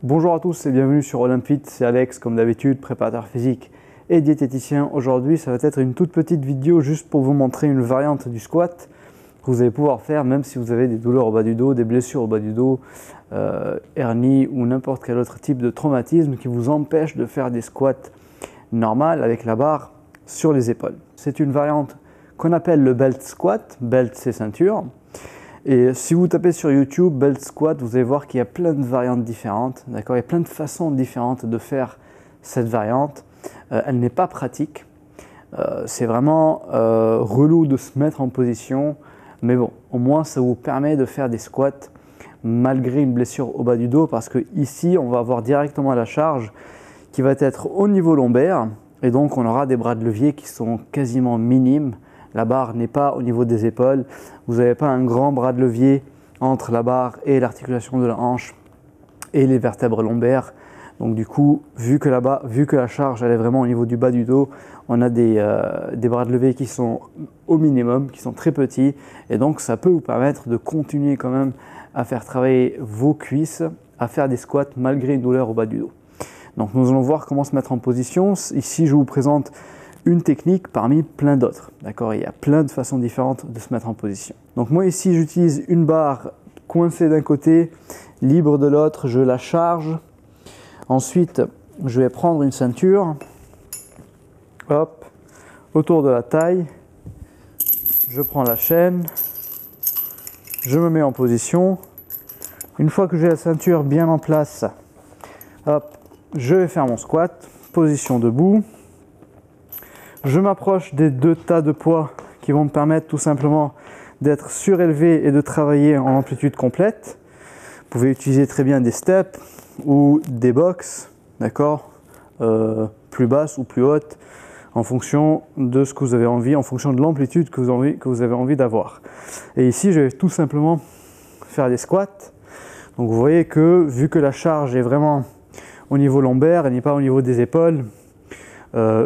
Bonjour à tous et bienvenue sur Olympfit, c'est Alex comme d'habitude, préparateur physique et diététicien. Aujourd'hui ça va être une toute petite vidéo juste pour vous montrer une variante du squat que vous allez pouvoir faire même si vous avez des douleurs au bas du dos, des blessures au bas du dos, hernie ou n'importe quel autre type de traumatisme qui vous empêche de faire des squats normales avec la barre sur les épaules. C'est une variante qu'on appelle le belt squat, belt c'est ceinture. Et si vous tapez sur YouTube belt squat, vous allez voir qu'il y a plein de variantes différentes, d'accord? Il y a plein de façons différentes de faire cette variante. Elle n'est pas pratique. C'est vraiment relou de se mettre en position, mais bon, au moins ça vous permet de faire des squats malgré une blessure au bas du dos, parce que ici on va avoir directement la charge qui va être au niveau lombaire, et donc on aura des bras de levier qui sont quasiment minimes. La barre n'est pas au niveau des épaules, vous n'avez pas un grand bras de levier entre la barre et l'articulation de la hanche et les vertèbres lombaires. Donc du coup, vu que la charge elle est vraiment au niveau du bas du dos, on a des bras de levier qui sont au minimum, qui sont très petits, et donc ça peut vous permettre de continuer quand même à faire travailler vos cuisses, à faire des squats malgré une douleur au bas du dos. Donc nous allons voir comment se mettre en position. Ici je vous présente une technique parmi plein d'autres, d'accord? Il y a plein de façons différentes de se mettre en position. Donc moi ici j'utilise une barre coincée d'un côté, libre de l'autre, je la charge. Ensuite je vais prendre une ceinture, hop, autour de la taille, je prends la chaîne, je me mets en position. Une fois que j'ai la ceinture bien en place, hop, je vais faire mon squat, position debout. Je m'approche des deux tas de poids qui vont me permettre tout simplement d'être surélevé et de travailler en amplitude complète. Vous pouvez utiliser très bien des steps ou des box, d'accord, plus basses ou plus hautes, en fonction de ce que vous avez envie, en fonction de l'amplitude que vous avez envie d'avoir. Et ici, je vais tout simplement faire des squats. Donc vous voyez que vu que la charge est vraiment au niveau lombaire, elle n'est pas au niveau des épaules,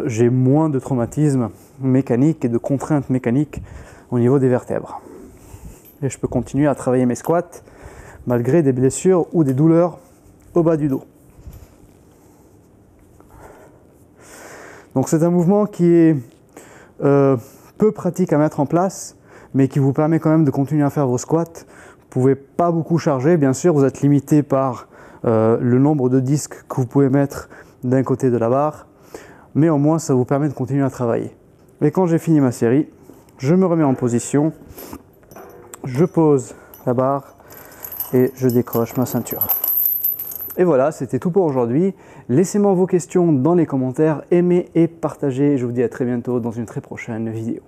j'ai moins de traumatisme mécanique et de contraintes mécaniques au niveau des vertèbres. Et je peux continuer à travailler mes squats malgré des blessures ou des douleurs au bas du dos. Donc c'est un mouvement qui est peu pratique à mettre en place, mais qui vous permet quand même de continuer à faire vos squats. Vous ne pouvez pas beaucoup charger, bien sûr, vous êtes limité par le nombre de disques que vous pouvez mettre d'un côté de la barre, mais au moins ça vous permet de continuer à travailler. Et quand j'ai fini ma série, je me remets en position, je pose la barre et je décroche ma ceinture. Et voilà, c'était tout pour aujourd'hui. Laissez-moi vos questions dans les commentaires, aimez et partagez. Je vous dis à très bientôt dans une très prochaine vidéo.